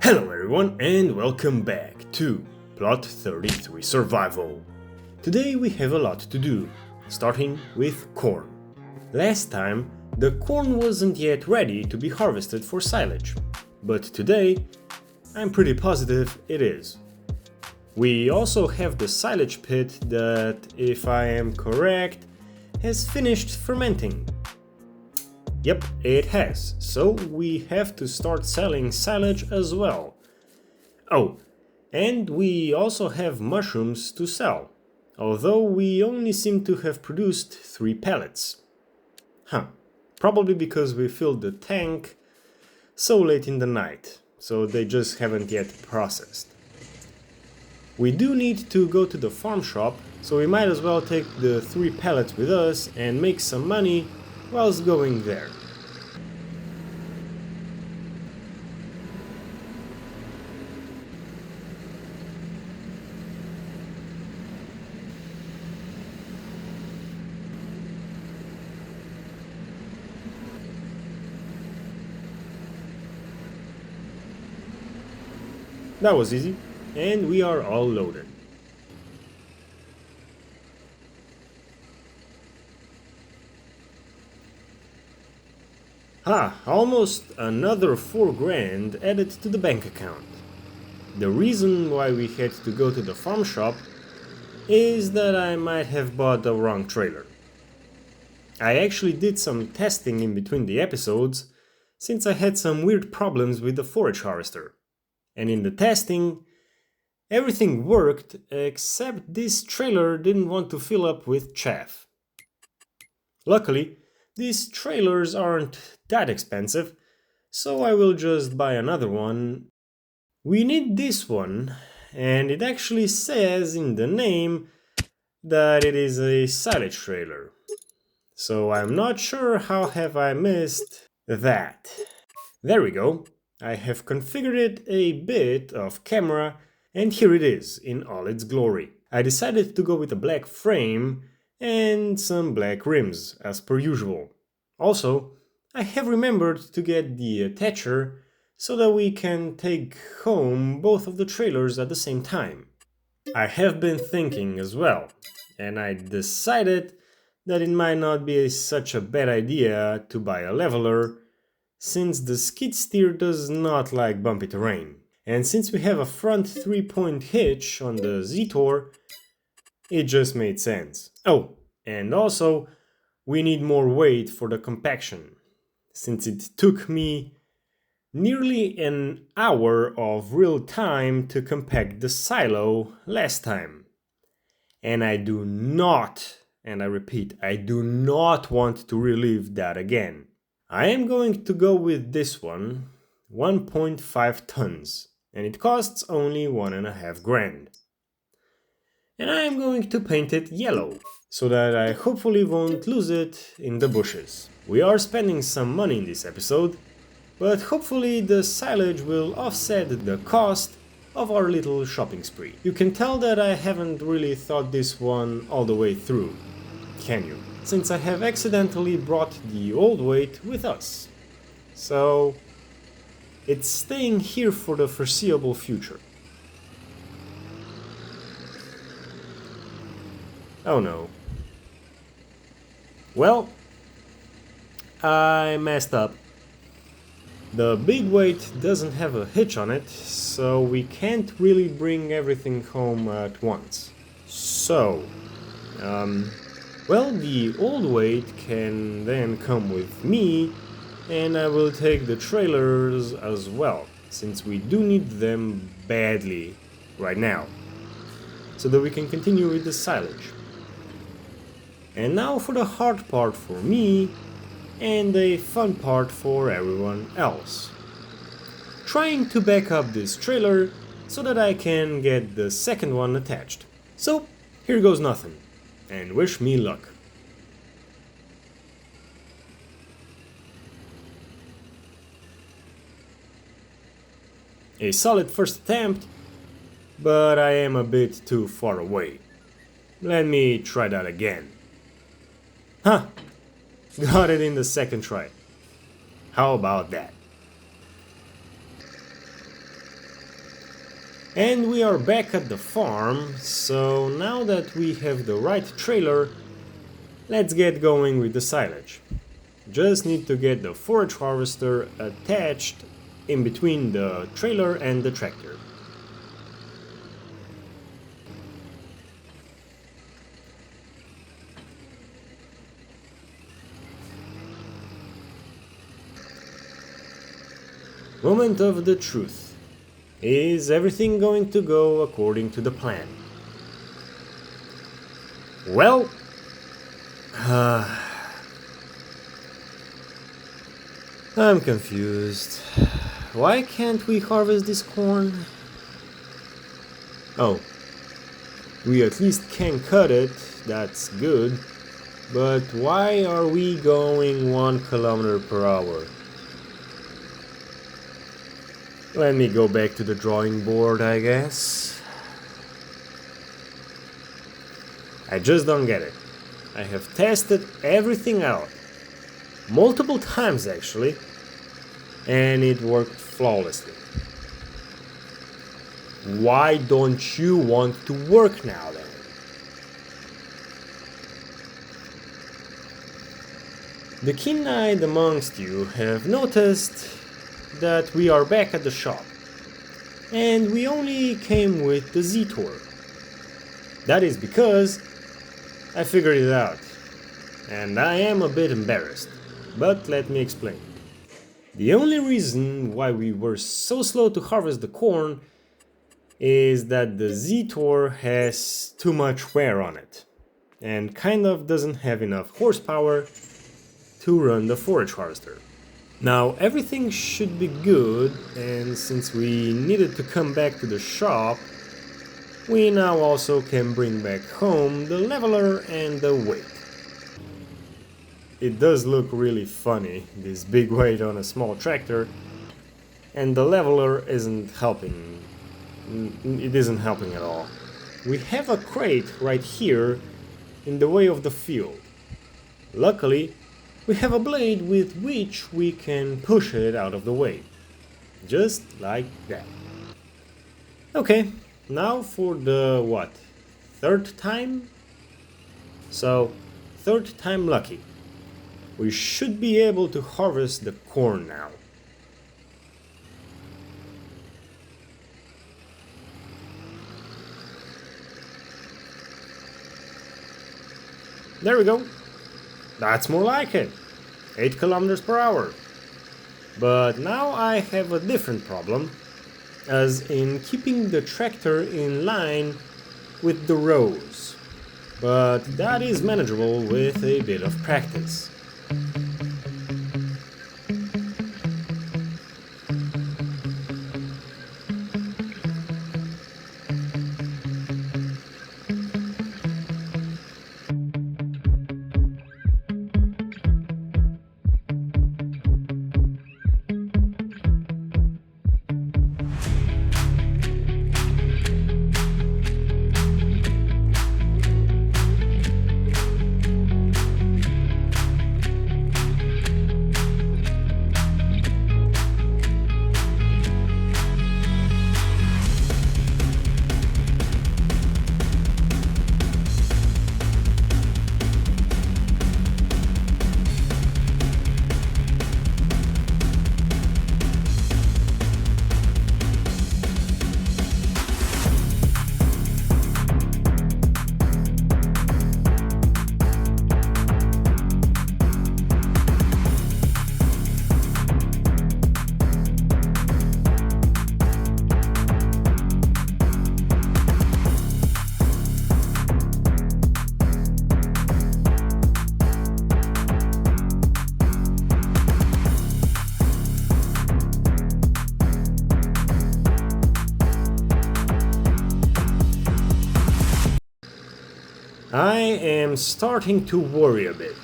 Hello everyone and welcome back to Plot 33 Survival. Today we have a lot to do, starting with corn. Last time the corn wasn't yet ready to be harvested for silage, but today I'm pretty positive it is. We also have the silage pit that, if I am correct, has finished fermenting. Yep, it has, so we have to start selling silage as well. Oh, and we also have mushrooms to sell, although we only seem to have produced 3 pellets. Probably because we filled the tank so late in the night, so they just haven't yet processed. We do need to go to the farm shop, so we might as well take the 3 pellets with us and make some money whilst going there. That was easy, and we are all loaded. Almost another 4 grand added to the bank account. The reason why we had to go to the farm shop is that I might have bought the wrong trailer. I actually did some testing in between the episodes, since I had some weird problems with the forage harvester. And in the testing, everything worked except this trailer didn't want to fill up with chaff. Luckily, these trailers aren't that expensive, so I will just buy another one. We need this one, and it actually says in the name that it is a silage trailer. So I'm not sure how have I missed that. There we go. I have configured it a bit off camera, and here it is in all its glory. I decided to go with a black frame and some black rims, as per usual. Also, I have remembered to get the attacher so that we can take home both of the trailers at the same time. I have been thinking as well, and I decided that it might not be such a bad idea to buy a leveler, since the skid steer does not like bumpy terrain. And since we have a front 3-point hitch on the Zetor, it just made sense. Oh, and also, we need more weight for the compaction, since it took me nearly an hour of real time to compact the silo last time. And I do not, and I repeat, I do not want to relive that again. I am going to go with this one, 1.5 tons, and it costs only 1.5 grand. And I am going to paint it yellow, so that I hopefully won't lose it in the bushes. We are spending some money in this episode, but hopefully the silage will offset the cost of our little shopping spree. You can tell that I haven't really thought this one all the way through, can you? Since I have accidentally brought the old weight with us. So it's staying here for the foreseeable future. Oh no. Well, I messed up. The big weight doesn't have a hitch on it, so we can't really bring everything home at once. So, well, the old weight can then come with me, and I will take the trailers as well, since we do need them badly right now, so that we can continue with the silage. And now for the hard part for me, and the fun part for everyone else. Trying to back up this trailer so that I can get the second one attached. So, here goes nothing, and wish me luck. A solid first attempt, but I am a bit too far away. Let me try that again. Got it in the second try. How about that? And we are back at the farm, so now that we have the right trailer, let's get going with the silage. Just need to get the forage harvester attached in between the trailer and the tractor. Moment of the truth. Is everything going to go according to the plan? Well, I'm confused. Why can't we harvest this corn? Oh, we at least can cut it, that's good. But why are we going 1 kilometer per hour? Let me go back to the drawing board, I guess. I just don't get it. I have tested everything out. Multiple times actually. And it worked flawlessly. Why don't you want to work now then? The keen-eyed amongst you have noticed that we are back at the shop, and we only came with the Zetor. That is because I figured it out, and I am a bit embarrassed, but let me explain. The only reason why we were so slow to harvest the corn is that the Zetor has too much wear on it, and kind of doesn't have enough horsepower to run the forage harvester. Now everything should be good, and since we needed to come back to the shop, we now also can bring back home the leveler and the weight. It does look really funny, this big weight on a small tractor, and the leveler isn't helping. It isn't helping at all. We have a crate right here in the way of the field. Luckily, we have a blade with which we can push it out of the way. Just like that. Okay, now for the what? 3rd time? So, 3rd time lucky. We should be able to harvest the corn now. There we go. That's more like it. 8 kilometers per hour. But now I have a different problem, as in keeping the tractor in line with the rows. But that is manageable with a bit of practice. I am starting to worry a bit.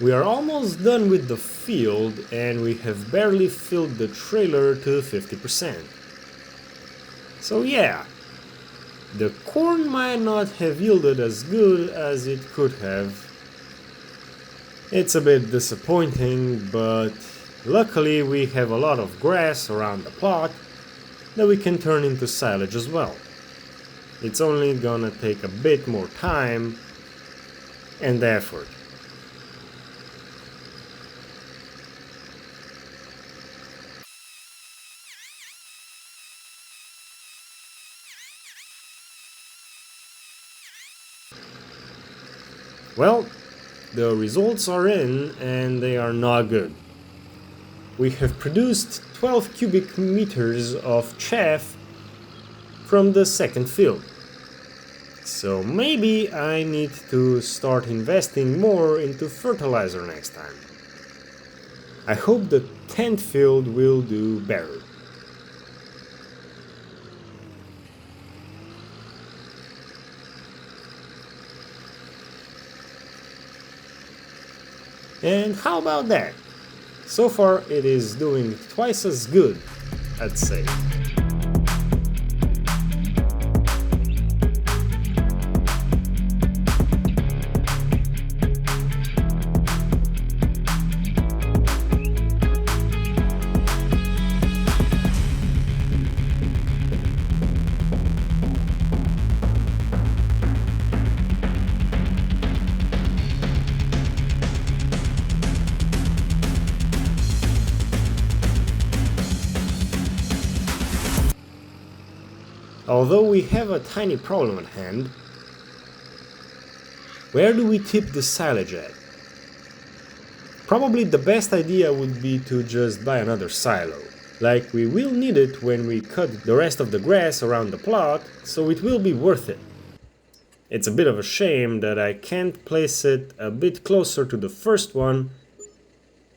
We are almost done with the field and we have barely filled the trailer to 50%. So yeah, the corn might not have yielded as good as it could have. It's a bit disappointing, but luckily we have a lot of grass around the plot, that we can turn into silage as well. It's only gonna take a bit more time and effort. Well, the results are in and they are not good. We have produced 12 cubic meters of chaff from the second field. So maybe I need to start investing more into fertilizer next time. I hope the 10th field will do better. And how about that? So far it is doing twice as good, I'd say. Although we have a tiny problem at hand, where do we tip the silage at? Probably the best idea would be to just buy another silo. Like, we will need it when we cut the rest of the grass around the plot, so it will be worth it. It's a bit of a shame that I can't place it a bit closer to the first one,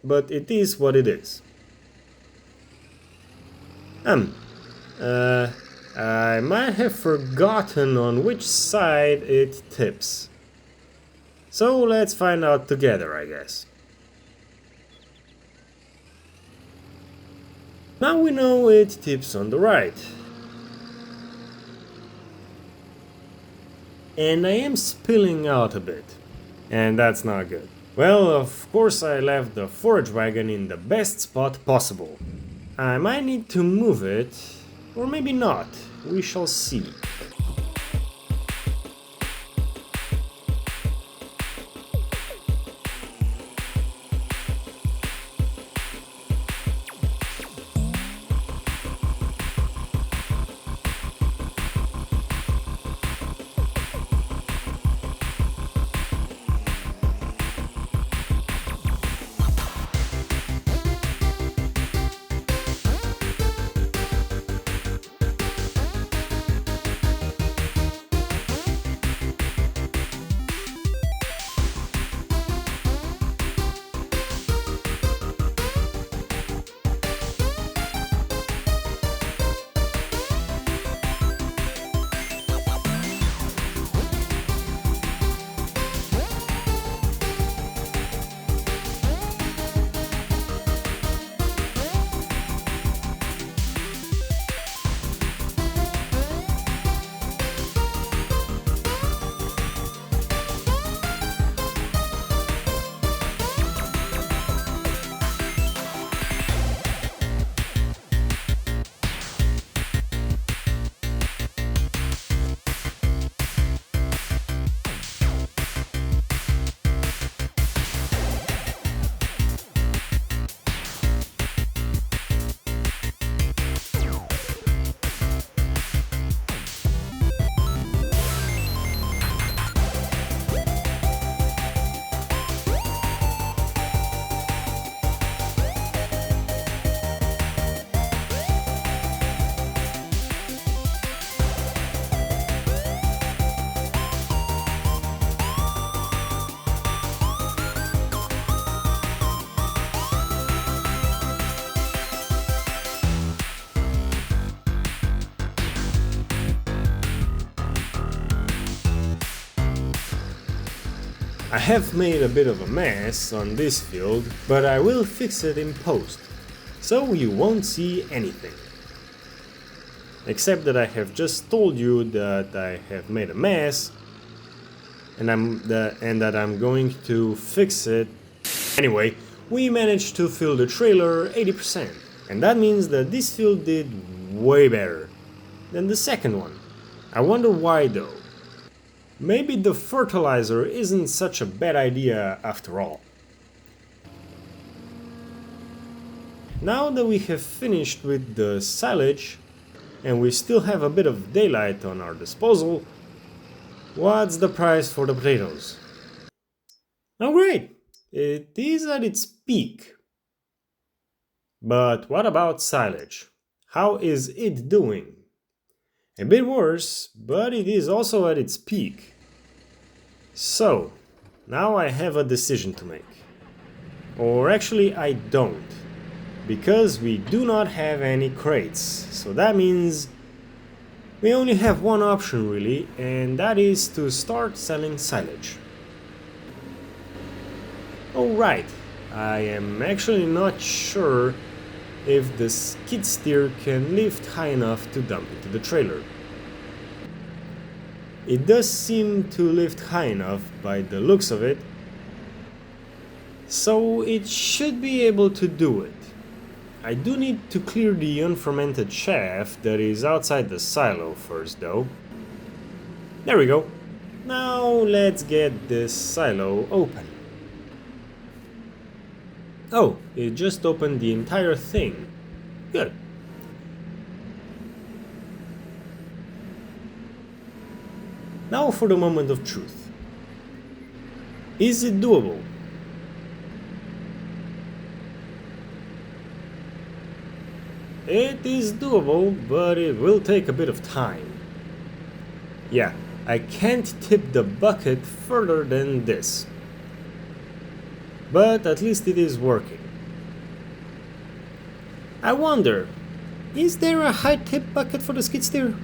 but it is what it is. I might have forgotten on which side it tips. So let's find out together, I guess. Now we know it tips on the right. And I am spilling out a bit. And that's not good. Well, of course I left the forage wagon in the best spot possible. I might need to move it, or maybe not. We shall see. I have made a bit of a mess on this field, but I will fix it in post, so you won't see anything. Except that I have just told you that I have made a mess, and that I'm going to fix it. Anyway, we managed to fill the trailer 80%, and that means that this field did way better than the second one. I wonder why though. Maybe the fertilizer isn't such a bad idea after all. Now that we have finished with the silage, and we still have a bit of daylight on our disposal, what's the price for the potatoes? Oh great, it is at its peak. But what about silage? How is it doing? A bit worse, but it is also at its peak. So, now I have a decision to make. Or actually I don't. Because we do not have any crates. So that means we only have one option really, and that is to start selling silage. Oh right, I am actually not sure if the skid steer can lift high enough to dump into the trailer. It does seem to lift high enough by the looks of it, so it should be able to do it. I do need to clear the unfermented chaff that is outside the silo first though. There we go. Now let's get this silo open. Oh, it just opened the entire thing. Good. Now for the moment of truth. Is it doable? It is doable, but it will take a bit of time. Yeah, I can't tip the bucket further than this. But at least it is working. I wonder, is there a high tip bucket for the skid steer?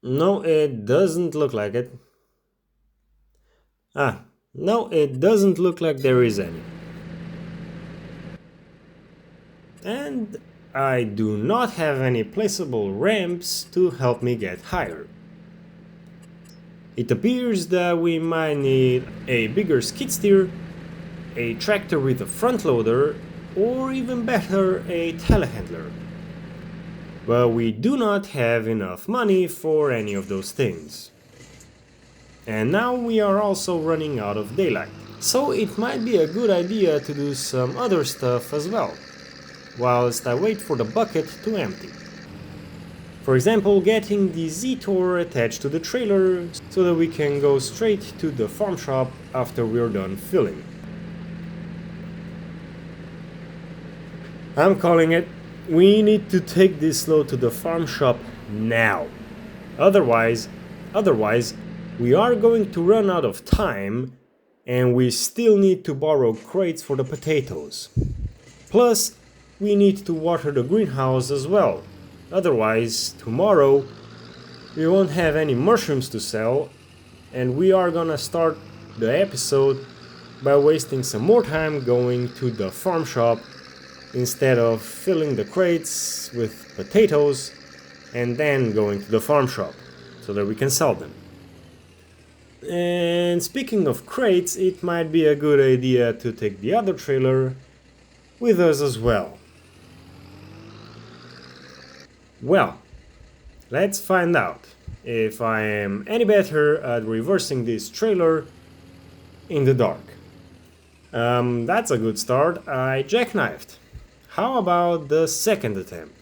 No, it doesn't look like it. No, it doesn't look like there is any. And I do not have any placeable ramps to help me get higher. It appears that we might need a bigger skid steer, a tractor with a front loader, or even better, a telehandler. But we do not have enough money for any of those things. And now we are also running out of daylight. So it might be a good idea to do some other stuff as well, whilst I wait for the bucket to empty. For example, getting the Zetor attached to the trailer so that we can go straight to the farm shop after we're done filling. I'm calling it. We need to take this load to the farm shop now. Otherwise, we are going to run out of time and we still need to borrow crates for the potatoes. Plus, we need to water the greenhouse as well. Otherwise, tomorrow we won't have any mushrooms to sell and we are gonna start the episode by wasting some more time going to the farm shop instead of filling the crates with potatoes and then going to the farm shop so that we can sell them. And speaking of crates, it might be a good idea to take the other trailer with us as well. Well, let's find out if I am any better at reversing this trailer in the dark. That's a good start. I jackknifed. How about the second attempt?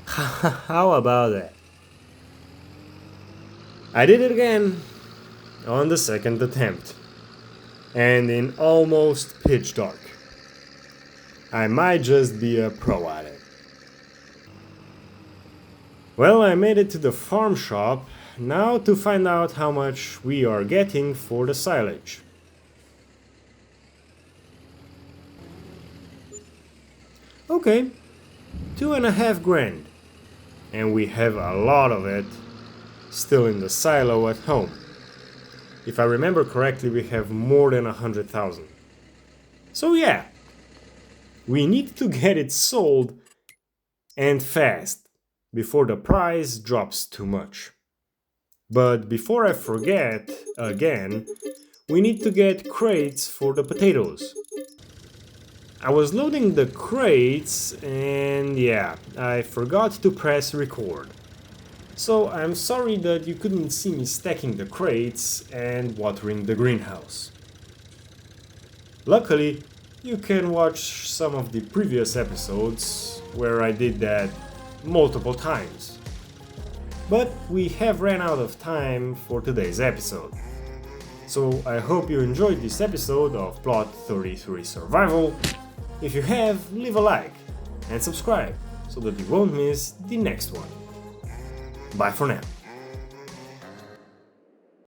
How about that? I did it again on the second attempt, and in almost pitch dark. I might just be a pro at it. Well, I made it to the farm shop, now to find out how much we are getting for the silage. Okay, 2.5 grand, and we have a lot of it still in the silo at home. If I remember correctly, we have more than 100,000. So yeah, We need to get it sold, and fast, before the price drops too much. But before I forget, again, we need to get crates for the potatoes. I was loading the crates and yeah, I forgot to press record. So I'm sorry that you couldn't see me stacking the crates and watering the greenhouse. Luckily, you can watch some of the previous episodes where I did that multiple times. But we have ran out of time for today's episode. So I hope you enjoyed this episode of Plot 33 Survival. If you have, leave a like and subscribe so that you won't miss the next one. Bye for now.